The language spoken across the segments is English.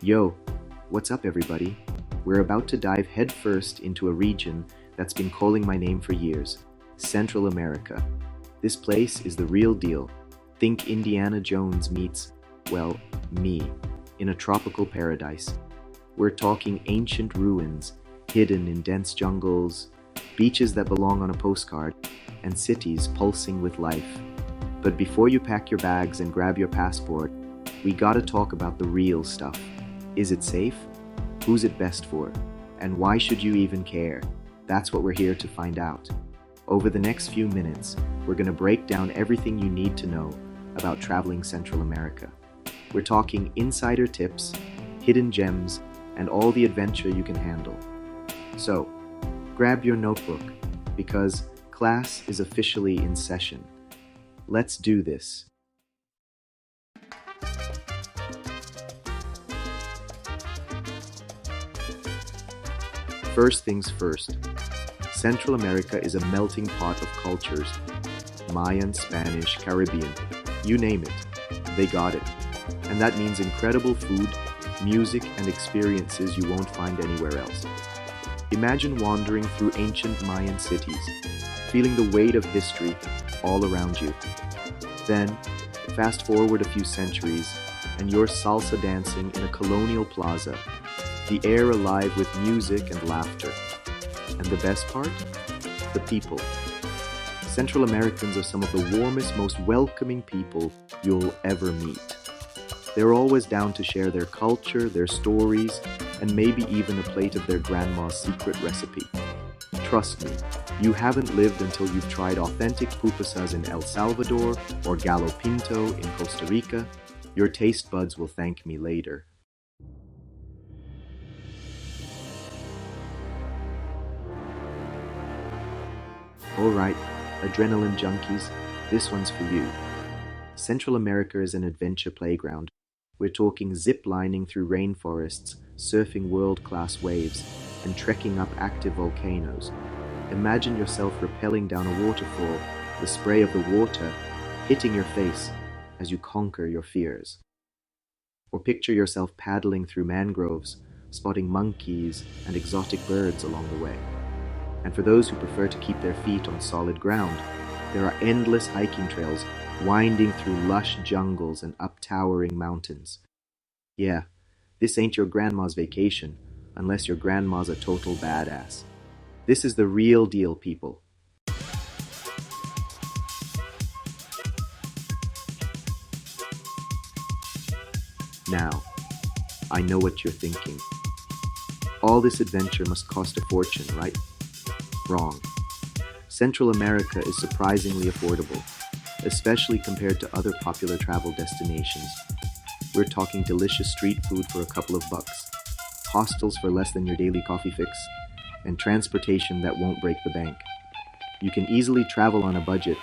Yo, what's up everybody? We're about to dive headfirst into a region that's been calling my name for years, Central America. This place is the real deal. Think Indiana Jones meets, well, me, in a tropical paradise. We're talking ancient ruins, hidden in dense jungles, beaches that belong on a postcard, and cities pulsing with life. But before you pack your bags and grab your passport, we gotta talk about the real stuff. Is it safe? Who's it best for? And why should you even care? That's what we're here to find out. Over the next few minutes, we're gonna break down everything you need to know about traveling Central America. We're talking insider tips, hidden gems, and all the adventure you can handle. So, grab your notebook, because class is officially in session. Let's do this. First things first, Central America is a melting pot of cultures. Mayan, Spanish, Caribbean, you name it, they got it. And that means incredible food, music, and experiences you won't find anywhere else. Imagine wandering through ancient Mayan cities, feeling the weight of history all around you. Then, fast forward a few centuries, and you're salsa dancing in a colonial plaza, the air alive with music and laughter. And the best part? The people. Central Americans are some of the warmest, most welcoming people you'll ever meet. They're always down to share their culture, their stories, and maybe even a plate of their grandma's secret recipe. Trust me, you haven't lived until you've tried authentic pupusas in El Salvador or gallo pinto in Costa Rica. Your taste buds will thank me later. Alright, adrenaline junkies, this one's for you. Central America is an adventure playground. We're talking zip-lining through rainforests, surfing world-class waves, and trekking up active volcanoes. Imagine yourself rappelling down a waterfall, the spray of the water hitting your face as you conquer your fears. Or picture yourself paddling through mangroves, spotting monkeys and exotic birds along the way. And for those who prefer to keep their feet on solid ground, there are endless hiking trails winding through lush jungles and up towering mountains. Yeah, this ain't your grandma's vacation, unless your grandma's a total badass. This is the real deal, people. Now, I know what you're thinking. All this adventure must cost a fortune, right? Wrong. Central America is surprisingly affordable, especially compared to other popular travel destinations. We're talking delicious street food for a couple of bucks, hostels for less than your daily coffee fix, and transportation that won't break the bank. You can easily travel on a budget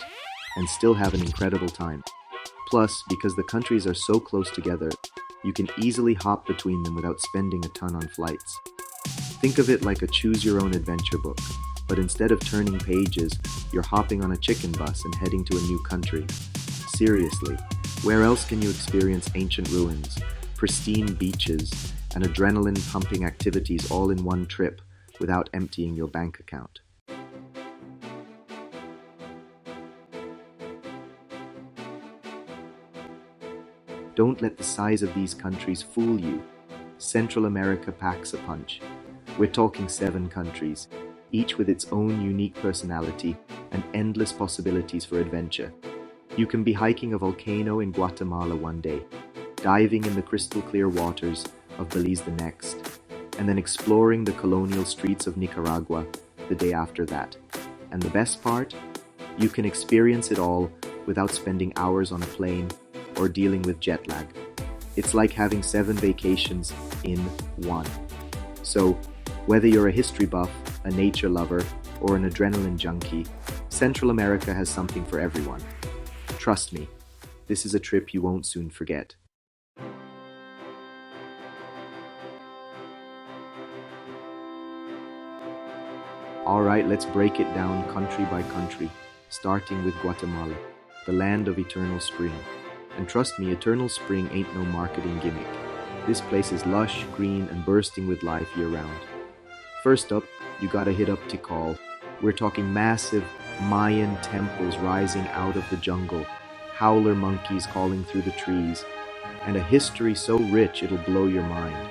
and still have an incredible time. Plus, because the countries are so close together, you can easily hop between them without spending a ton on flights. Think of it like a choose-your-own-adventure book, but instead of turning pages, you're hopping on a chicken bus and heading to a new country. Seriously, where else can you experience ancient ruins, pristine beaches, and adrenaline-pumping activities all in one trip without emptying your bank account? Don't let the size of these countries fool you. Central America packs a punch. We're talking 7 countries, each with its own unique personality and endless possibilities for adventure. You can be hiking a volcano in Guatemala one day, diving in the crystal clear waters of Belize the next, and then exploring the colonial streets of Nicaragua the day after that. And the best part? You can experience it all without spending hours on a plane or dealing with jet lag. It's like having 7 vacations in one. So, whether you're a history buff, a nature lover, or an adrenaline junkie, Central America has something for everyone. Trust me, this is a trip you won't soon forget. Alright, let's break it down country by country, starting with Guatemala, the land of eternal spring. And trust me, eternal spring ain't no marketing gimmick. This place is lush, green, and bursting with life year-round. First up, you gotta hit up Tikal. We're talking massive Mayan temples rising out of the jungle, howler monkeys calling through the trees, and a history so rich it'll blow your mind.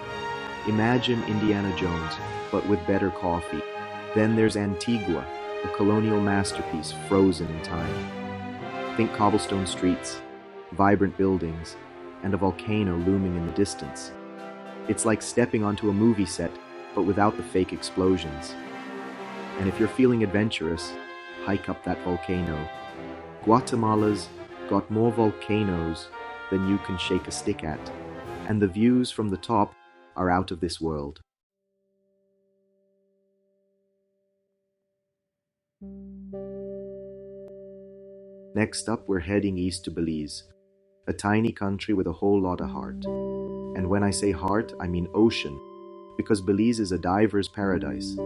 Imagine Indiana Jones, but with better coffee. Then there's Antigua, a colonial masterpiece frozen in time. Think cobblestone streets, vibrant buildings, and a volcano looming in the distance. It's like stepping onto a movie set, but without the fake explosions. And if you're feeling adventurous, hike up that volcano. Guatemala's got more volcanoes than you can shake a stick at, and the views from the top are out of this world. Next up, we're heading east to Belize, a tiny country with a whole lot of heart. And when I say heart, I mean ocean, because Belize is a diver's paradise.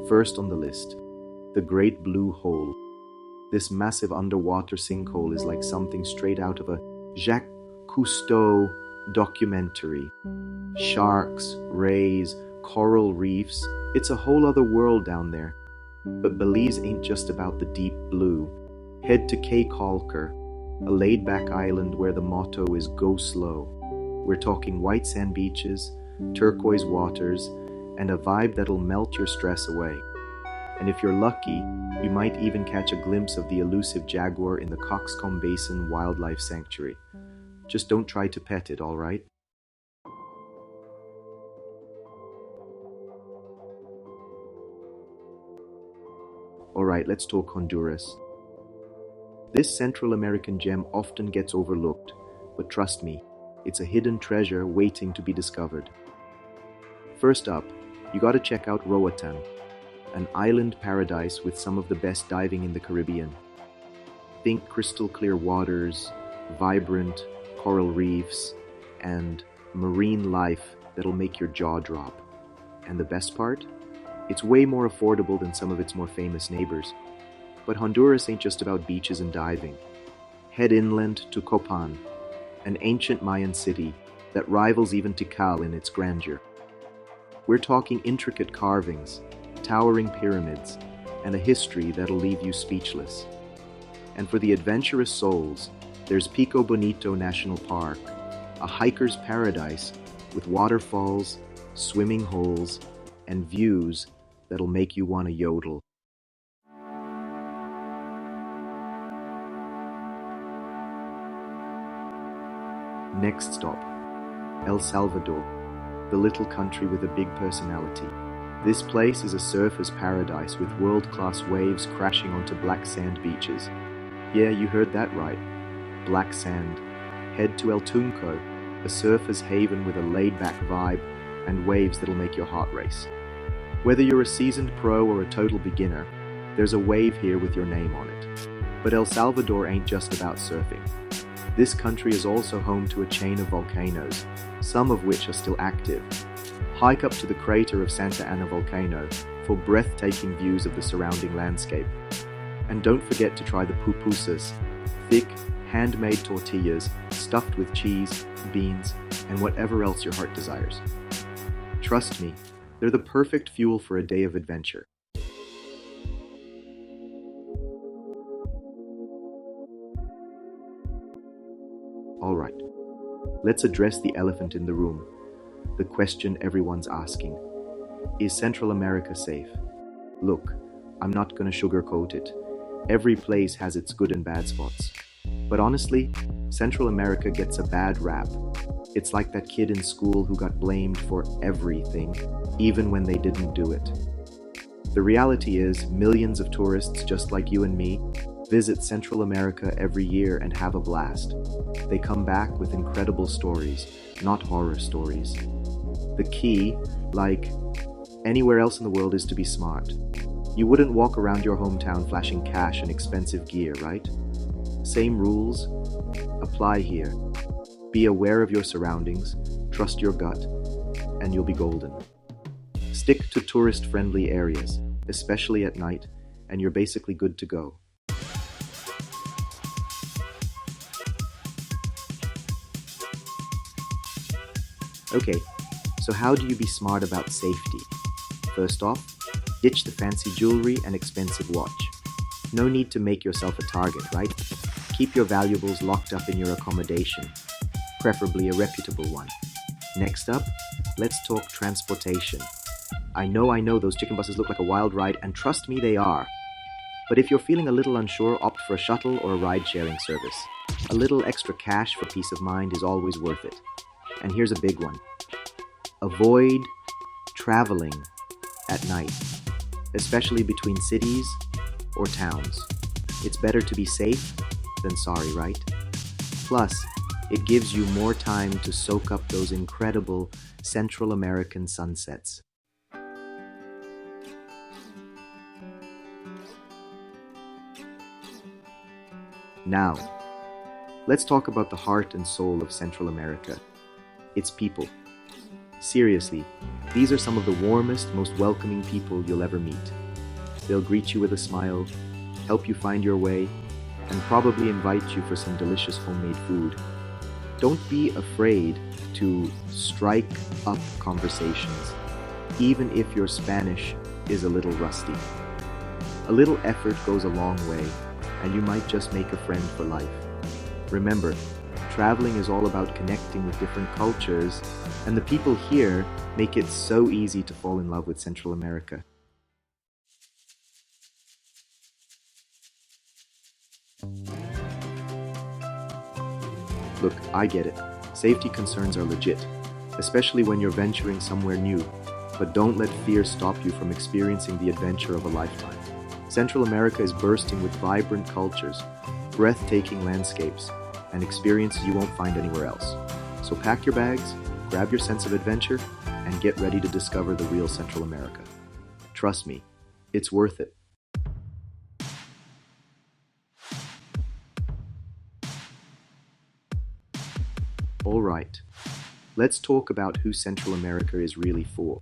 First on the list, the Great Blue Hole. This massive underwater sinkhole is like something straight out of a Jacques Cousteau documentary. Sharks, rays, coral reefs, it's a whole other world down there. But Belize ain't just about the deep blue. Head to Cape Calker, a laid-back island where the motto is go slow. We're talking white sand beaches, turquoise waters, and a vibe that'll melt your stress away. And if you're lucky, you might even catch a glimpse of the elusive jaguar in the Coxcomb Basin Wildlife Sanctuary. Just don't try to pet it, all right? All right, let's talk Honduras. This Central American gem often gets overlooked, but trust me, it's a hidden treasure waiting to be discovered. First up, you gotta check out Roatan, an island paradise with some of the best diving in the Caribbean. Think crystal clear waters, vibrant coral reefs, and marine life that'll make your jaw drop. And the best part? It's way more affordable than some of its more famous neighbors. But Honduras ain't just about beaches and diving. Head inland to Copan, an ancient Mayan city that rivals even Tikal in its grandeur. We're talking intricate carvings, towering pyramids, and a history that'll leave you speechless. And for the adventurous souls, there's Pico Bonito National Park, a hiker's paradise with waterfalls, swimming holes, and views that'll make you want to yodel. Next stop, El Salvador, the little country with a big personality. This place is a surfer's paradise with world-class waves crashing onto black sand beaches. Yeah, you heard that right. Black sand. Head to El Tunco, a surfer's haven with a laid-back vibe and waves that'll make your heart race. Whether you're a seasoned pro or a total beginner, there's a wave here with your name on it. But El Salvador ain't just about surfing. This country is also home to a chain of volcanoes, some of which are still active. Hike up to the crater of Santa Ana volcano for breathtaking views of the surrounding landscape. And don't forget to try the pupusas, thick, handmade tortillas stuffed with cheese, beans, and whatever else your heart desires. Trust me, they're the perfect fuel for a day of adventure. All right, let's address the elephant in the room, the question everyone's asking. Is Central America safe? Look, I'm not gonna sugarcoat it. Every place has its good and bad spots. But honestly, Central America gets a bad rap. It's like that kid in school who got blamed for everything, even when they didn't do it. The reality is, millions of tourists just like you and me visit Central America every year and have a blast. They come back with incredible stories, not horror stories. The key, like anywhere else in the world, is to be smart. You wouldn't walk around your hometown flashing cash and expensive gear, right? Same rules apply here. Be aware of your surroundings, trust your gut, and you'll be golden. Stick to tourist-friendly areas, especially at night, and you're basically good to go. Okay, so how do you be smart about safety? First off, ditch the fancy jewelry and expensive watch. No need to make yourself a target, right? Keep your valuables locked up in your accommodation, preferably a reputable one. Next up, let's talk transportation. I know those chicken buses look like a wild ride, and trust me, they are. But if you're feeling a little unsure, opt for a shuttle or a ride sharing service. A little extra cash for peace of mind is always worth it. And here's a big one: avoid traveling at night, especially between cities or towns. It's better to be safe than sorry, right? Plus, it gives you more time to soak up those incredible Central American sunsets. Now, let's talk about the heart and soul of Central America: its people. Seriously, these are some of the warmest, most welcoming people you'll ever meet. They'll greet you with a smile, help you find your way, and probably invite you for some delicious homemade food. Don't be afraid to strike up conversations, even if your Spanish is a little rusty. A little effort goes a long way, and you might just make a friend for life. Remember, traveling is all about connecting with different cultures, and the people here make it so easy to fall in love with Central America. Look, I get it. Safety concerns are legit, especially when you're venturing somewhere new, but don't let fear stop you from experiencing the adventure of a lifetime. Central America is bursting with vibrant cultures, breathtaking landscapes, and experiences you won't find anywhere else. So pack your bags, grab your sense of adventure, and get ready to discover the real Central America. Trust me, it's worth it. Alright, let's talk about who Central America is really for.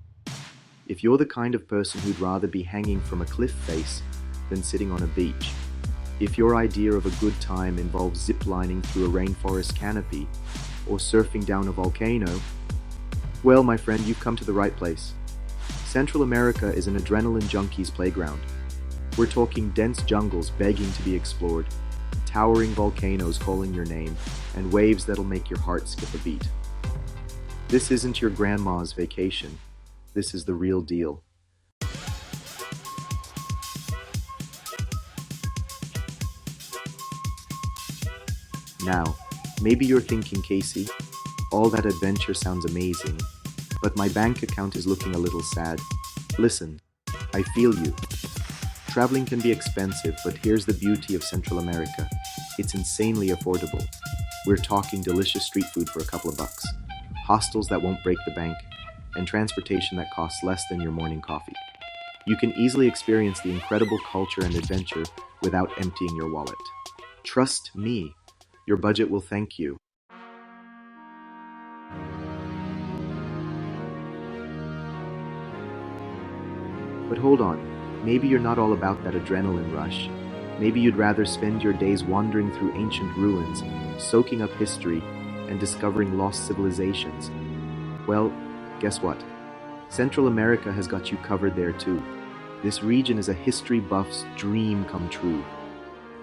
If you're the kind of person who'd rather be hanging from a cliff face than sitting on a beach, if your idea of a good time involves ziplining through a rainforest canopy or surfing down a volcano, well, my friend, you've come to the right place. Central America is an adrenaline junkie's playground. We're talking dense jungles begging to be explored, towering volcanoes calling your name, and waves that'll make your heart skip a beat. This isn't your grandma's vacation. This is the real deal. Now, maybe you're thinking, Casey, all that adventure sounds amazing, but my bank account is looking a little sad. Listen, I feel you. Traveling can be expensive, but here's the beauty of Central America: it's insanely affordable. We're talking delicious street food for a couple of bucks, hostels that won't break the bank, and transportation that costs less than your morning coffee. You can easily experience the incredible culture and adventure without emptying your wallet. Trust me, your budget will thank you. But hold on, maybe you're not all about that adrenaline rush. Maybe you'd rather spend your days wandering through ancient ruins, soaking up history, and discovering lost civilizations. Well, guess what? Central America has got you covered there too. This region is a history buff's dream come true.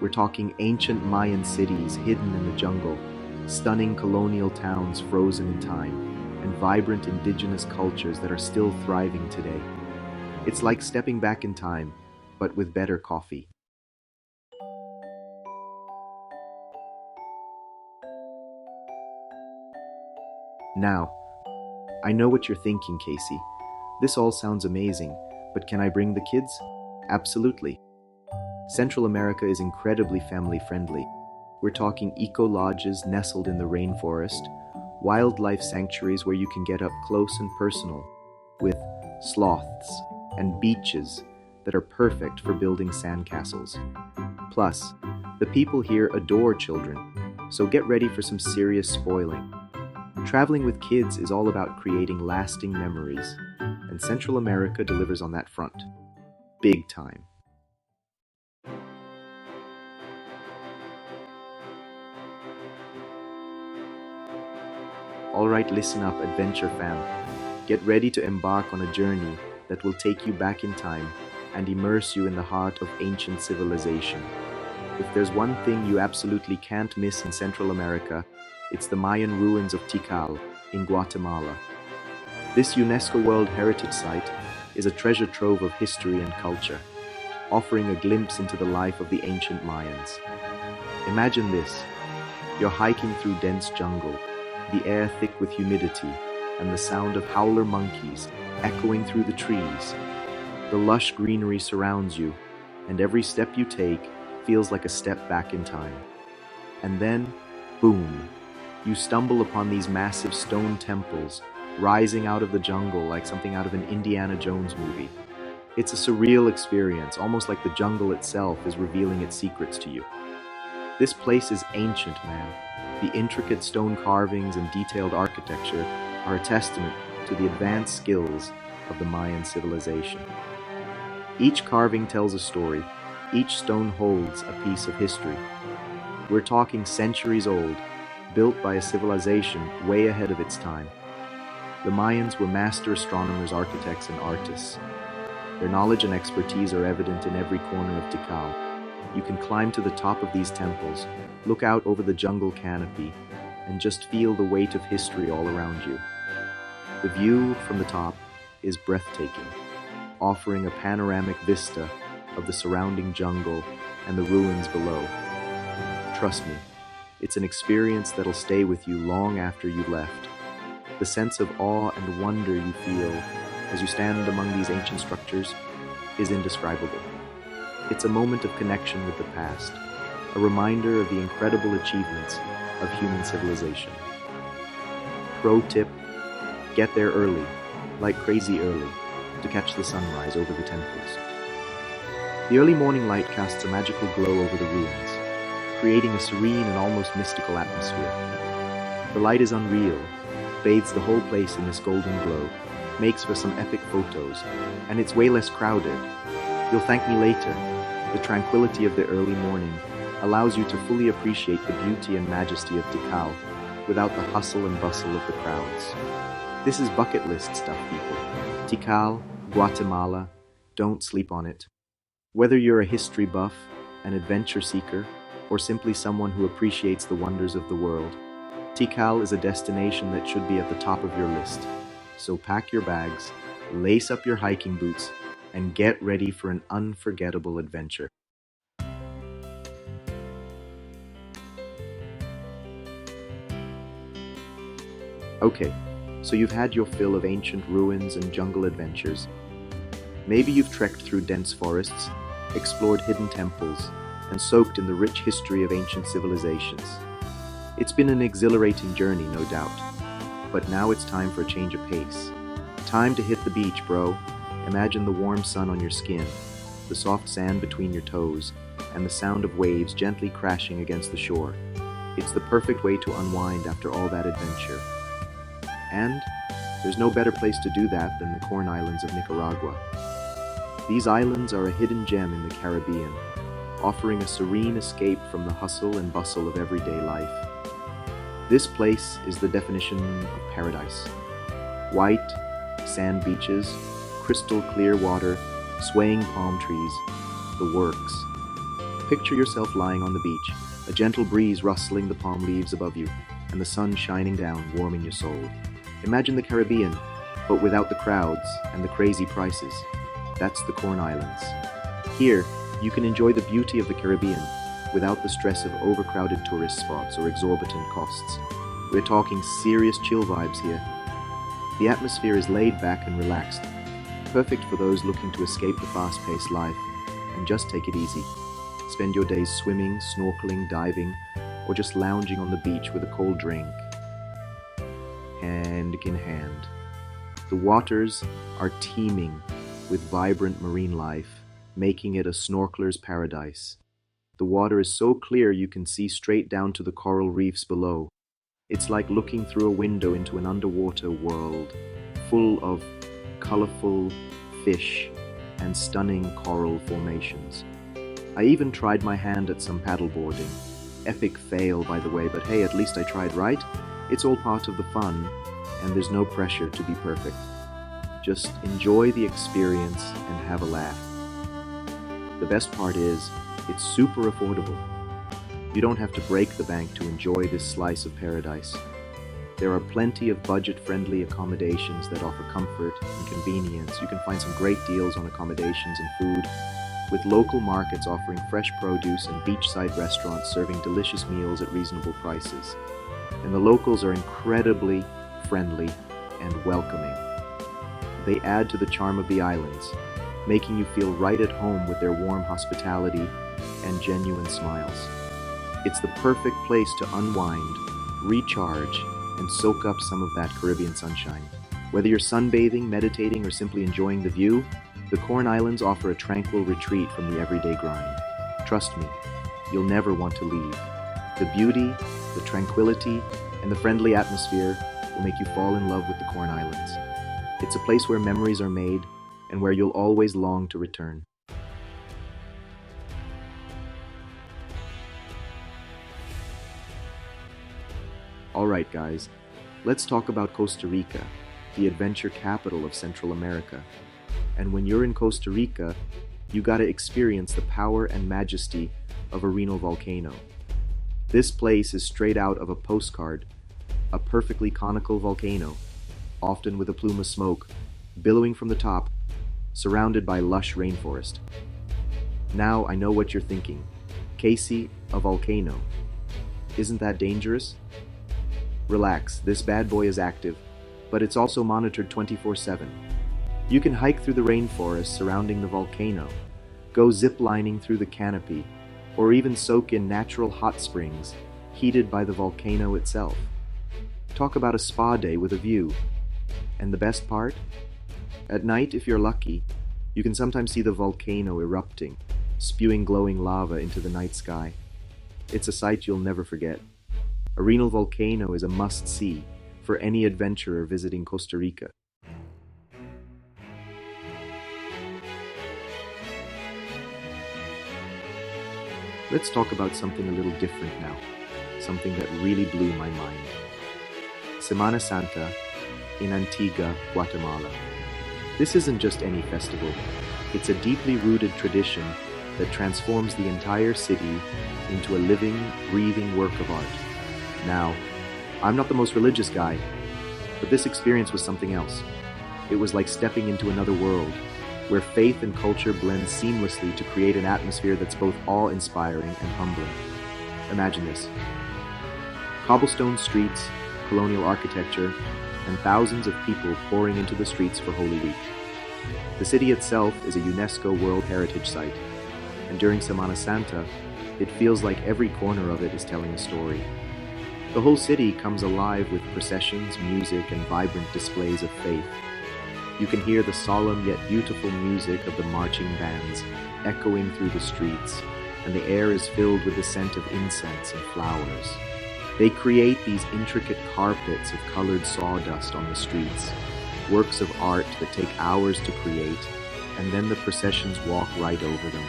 We're talking ancient Mayan cities hidden in the jungle, stunning colonial towns frozen in time, and vibrant indigenous cultures that are still thriving today. It's like stepping back in time, but with better coffee. Now, I know what you're thinking, Casey. This all sounds amazing, but can I bring the kids? Absolutely. Central America is incredibly family friendly. We're talking eco lodges nestled in the rainforest, wildlife sanctuaries where you can get up close and personal with sloths, and beaches that are perfect for building sandcastles. Plus, the people here adore children, so get ready for some serious spoiling. Traveling with kids is all about creating lasting memories, and Central America delivers on that front. Big time. Alright, listen up, adventure fam. Get ready to embark on a journey that will take you back in time and immerse you in the heart of ancient civilization. If there's one thing you absolutely can't miss in Central America, it's the Mayan ruins of Tikal in Guatemala. This UNESCO World Heritage Site is a treasure trove of history and culture, offering a glimpse into the life of the ancient Mayans. Imagine this: you're hiking through dense jungle, the air thick with humidity, and the sound of howler monkeys echoing through the trees. The lush greenery surrounds you, and every step you take feels like a step back in time. And then, boom, you stumble upon these massive stone temples rising out of the jungle like something out of an Indiana Jones movie. It's a surreal experience, almost like the jungle itself is revealing its secrets to you. This place is ancient, man. The intricate stone carvings and detailed architecture are a testament to the advanced skills of the Mayan civilization. Each carving tells a story. Each stone holds a piece of history. We're talking centuries old, built by a civilization way ahead of its time. The Mayans were master astronomers, architects, and artists. Their knowledge and expertise are evident in every corner of Tikal. You can climb to the top of these temples, look out over the jungle canopy, and just feel the weight of history all around you. The view from the top is breathtaking, offering a panoramic vista of the surrounding jungle and the ruins below. Trust me, it's an experience that'll stay with you long after you've left. The sense of awe and wonder you feel as you stand among these ancient structures is indescribable. It's a moment of connection with the past, a reminder of the incredible achievements of human civilization. Pro tip: get there early, like crazy early, to catch the sunrise over the temples. The early morning light casts a magical glow over the ruins, creating a serene and almost mystical atmosphere. The light is unreal, bathes the whole place in this golden glow, makes for some epic photos, and it's way less crowded. You'll thank me later. The tranquility of the early morning allows you to fully appreciate the beauty and majesty of Tikal without the hustle and bustle of the crowds. This is bucket list stuff, people. Tikal, Guatemala, don't sleep on it. Whether you're a history buff, an adventure seeker, or simply someone who appreciates the wonders of the world, Tikal is a destination that should be at the top of your list. So pack your bags, lace up your hiking boots, and get ready for an unforgettable adventure. Okay, so you've had your fill of ancient ruins and jungle adventures. Maybe you've trekked through dense forests, explored hidden temples, and soaked in the rich history of ancient civilizations. It's been an exhilarating journey, no doubt. But now it's time for a change of pace. Time to hit the beach, bro. Imagine the warm sun on your skin, the soft sand between your toes, and the sound of waves gently crashing against the shore. It's the perfect way to unwind after all that adventure. And there's no better place to do that than the Corn Islands of Nicaragua. These islands are a hidden gem in the Caribbean, offering a serene escape from the hustle and bustle of everyday life. This place is the definition of paradise. White, sand beaches, crystal clear water, swaying palm trees, the works. Picture yourself lying on the beach, a gentle breeze rustling the palm leaves above you, and the sun shining down, warming your soul. Imagine the Caribbean, but without the crowds and the crazy prices. That's the Corn Islands. Here, you can enjoy the beauty of the Caribbean without the stress of overcrowded tourist spots or exorbitant costs. We're talking serious chill vibes here. The atmosphere is laid back and relaxed, perfect for those looking to escape the fast-paced life and just take it easy. Spend your days swimming, snorkeling, diving, or just lounging on the beach with a cold drink. Hand in hand. The waters are teeming with vibrant marine life, making it a snorkeler's paradise. The water is so clear you can see straight down to the coral reefs below. It's like looking through a window into an underwater world, full of colorful fish and stunning coral formations. I even tried my hand at some paddleboarding. Epic fail, by the way, but hey, at least I tried, right? It's all part of the fun, and there's no pressure to be perfect. Just enjoy the experience and have a laugh. The best part is, it's super affordable. You don't have to break the bank to enjoy this slice of paradise. There are plenty of budget-friendly accommodations that offer comfort and convenience. You can find some great deals on accommodations and food, with local markets offering fresh produce and beachside restaurants serving delicious meals at reasonable prices. And the locals are incredibly friendly and welcoming. They add to the charm of the islands, making you feel right at home with their warm hospitality and genuine smiles. It's the perfect place to unwind, recharge, and soak up some of that Caribbean sunshine. Whether you're sunbathing, meditating, or simply enjoying the view, the Corn Islands offer a tranquil retreat from the everyday grind. Trust me, you'll never want to leave. The beauty, the tranquility, and the friendly atmosphere will make you fall in love with the Corn Islands. It's a place where memories are made and where you'll always long to return. Alright guys, let's talk about Costa Rica, the adventure capital of Central America. And when you're in Costa Rica, you gotta experience the power and majesty of a renal volcano. This place is straight out of a postcard, a perfectly conical volcano, often with a plume of smoke, billowing from the top, surrounded by lush rainforest. Now I know what you're thinking. Casey, a volcano. Isn't that dangerous? Relax, this bad boy is active, but it's also monitored 24/7. You can hike through the rainforest surrounding the volcano, go zip-lining through the canopy, or even soak in natural hot springs heated by the volcano itself. Talk about a spa day with a view. And the best part? At night, if you're lucky, you can sometimes see the volcano erupting, spewing glowing lava into the night sky. It's a sight you'll never forget. A renal volcano is a must-see for any adventurer visiting Costa Rica. Let's talk about something a little different now, something that really blew my mind. Semana Santa in Antigua Guatemala. This isn't just any festival, it's a deeply rooted tradition that transforms the entire city into a living, breathing work of art. Now, I'm not the most religious guy, but this experience was something else. It was like stepping into another world, where faith and culture blend seamlessly to create an atmosphere that's both awe-inspiring and humbling. Imagine this. Cobblestone streets, colonial architecture, and thousands of people pouring into the streets for Holy Week. The city itself is a UNESCO World Heritage Site, and during Semana Santa, it feels like every corner of it is telling a story. The whole city comes alive with processions, music, and vibrant displays of faith. You can hear the solemn yet beautiful music of the marching bands echoing through the streets, and the air is filled with the scent of incense and flowers. They create these intricate carpets of colored sawdust on the streets, works of art that take hours to create, and then the processions walk right over them.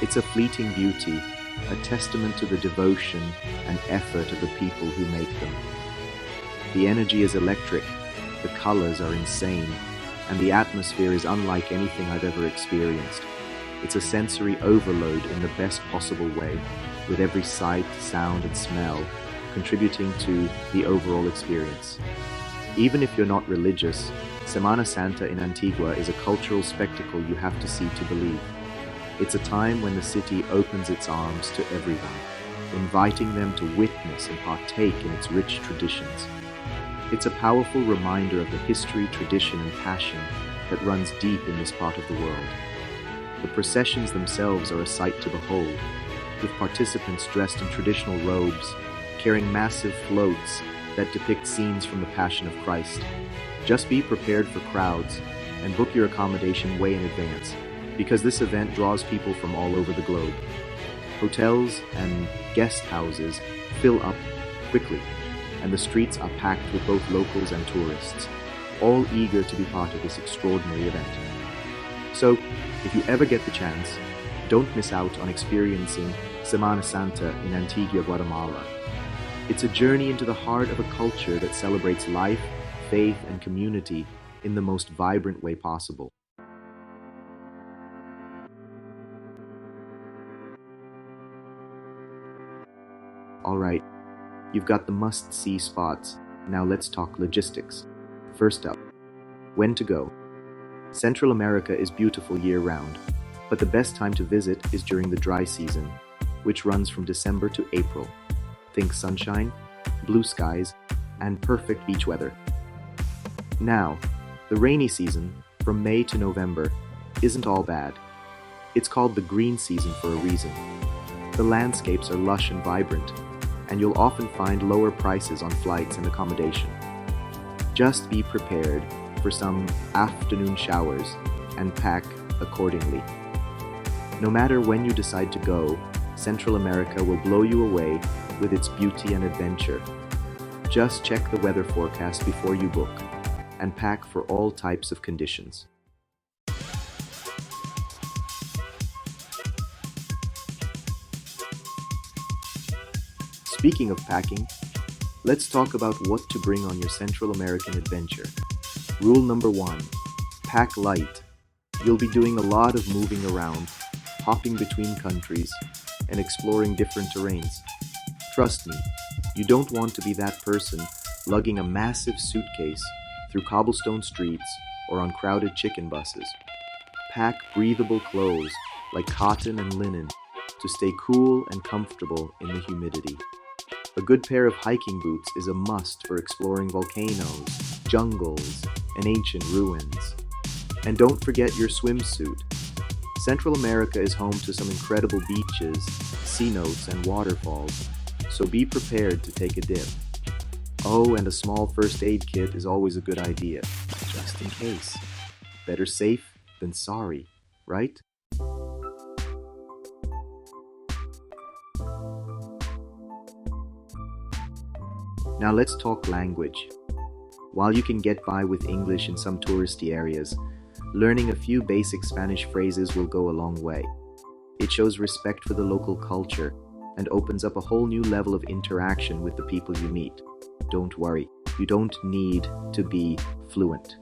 It's a fleeting beauty, a testament to the devotion and effort of the people who make them. The energy is electric, the colors are insane, and the atmosphere is unlike anything I've ever experienced. It's a sensory overload in the best possible way, with every sight, sound, and smell contributing to the overall experience. Even if you're not religious, Semana Santa in Antigua is a cultural spectacle you have to see to believe. It's a time when the city opens its arms to everyone, inviting them to witness and partake in its rich traditions. It's a powerful reminder of the history, tradition, and passion that runs deep in this part of the world. The processions themselves are a sight to behold, with participants dressed in traditional robes, carrying massive floats that depict scenes from the Passion of Christ. Just be prepared for crowds and book your accommodation way in advance, because this event draws people from all over the globe. Hotels and guest houses fill up quickly, and the streets are packed with both locals and tourists, all eager to be part of this extraordinary event. So, if you ever get the chance, don't miss out on experiencing Semana Santa in Antigua Guatemala. It's a journey into the heart of a culture that celebrates life, faith, and community in the most vibrant way possible. Alright, you've got the must-see spots. Now let's talk logistics. First up, when to go. Central America is beautiful year-round, but the best time to visit is during the dry season, which runs from December to April. Think sunshine, blue skies, and perfect beach weather. Now, the rainy season, from May to November, isn't all bad. It's called the green season for a reason. The landscapes are lush and vibrant, and you'll often find lower prices on flights and accommodation. Just be prepared for some afternoon showers and pack accordingly. No matter when you decide to go, Central America will blow you away with its beauty and adventure. Just check the weather forecast before you book and pack for all types of conditions. Speaking of packing, let's talk about what to bring on your Central American adventure. Rule number 1, pack light. You'll be doing a lot of moving around, hopping between countries, and exploring different terrains. Trust me, you don't want to be that person lugging a massive suitcase through cobblestone streets or on crowded chicken buses. Pack breathable clothes like cotton and linen to stay cool and comfortable in the humidity. A good pair of hiking boots is a must for exploring volcanoes, jungles, and ancient ruins. And don't forget your swimsuit. Central America is home to some incredible beaches, cenotes, and waterfalls, so be prepared to take a dip. Oh, and a small first aid kit is always a good idea, just in case. Better safe than sorry, right? Now let's talk language. While you can get by with English in some touristy areas, learning a few basic Spanish phrases will go a long way. It shows respect for the local culture and opens up a whole new level of interaction with the people you meet. Don't worry, you don't need to be fluent.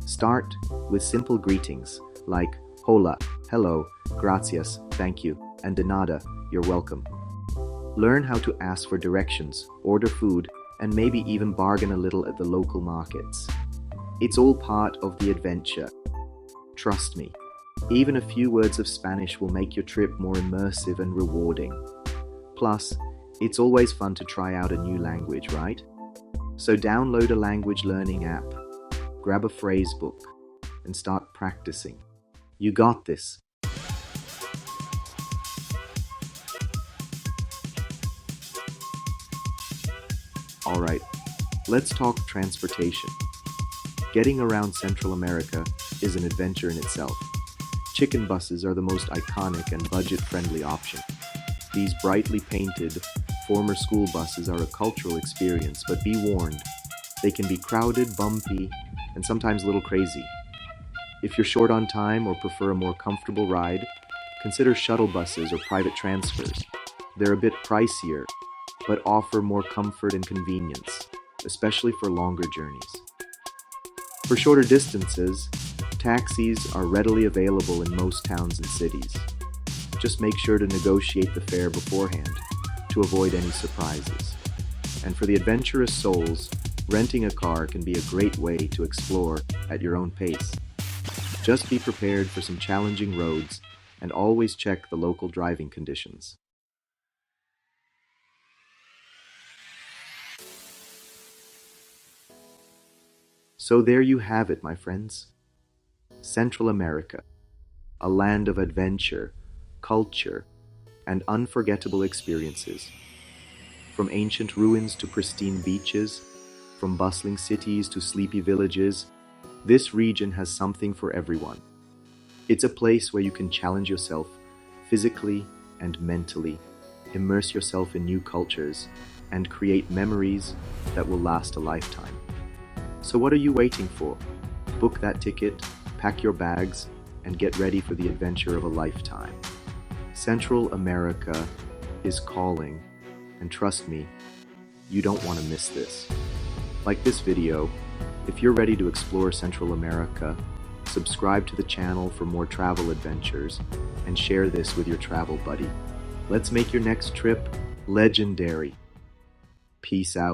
Start with simple greetings like hola, hello, gracias, thank you, and de nada, you're welcome. Learn how to ask for directions, order food, and maybe even bargain a little at the local markets. It's all part of the adventure. Trust me, even a few words of Spanish will make your trip more immersive and rewarding. Plus, it's always fun to try out a new language, right? So download a language learning app, grab a phrase book, and start practicing. You got this. Alright, let's talk transportation. Getting around Central America is an adventure in itself. Chicken buses are the most iconic and budget-friendly option. These brightly painted, former school buses are a cultural experience, but be warned, they can be crowded, bumpy, and sometimes a little crazy. If you're short on time or prefer a more comfortable ride, consider shuttle buses or private transfers. They're a bit pricier, but offer more comfort and convenience, especially for longer journeys. For shorter distances, taxis are readily available in most towns and cities. Just make sure to negotiate the fare beforehand to avoid any surprises. And for the adventurous souls, renting a car can be a great way to explore at your own pace. Just be prepared for some challenging roads and always check the local driving conditions. So there you have it, my friends. Central America, a land of adventure, culture, and unforgettable experiences. From ancient ruins to pristine beaches, from bustling cities to sleepy villages, this region has something for everyone. It's a place where you can challenge yourself physically and mentally, immerse yourself in new cultures, and create memories that will last a lifetime. So what are you waiting for? Book that ticket, pack your bags, and get ready for the adventure of a lifetime. Central America is calling, And trust me, you don't want to miss this. Like this video, if you're ready to explore Central America, subscribe to the channel for more travel adventures, and share this with your travel buddy. Let's make your next trip legendary. Peace out.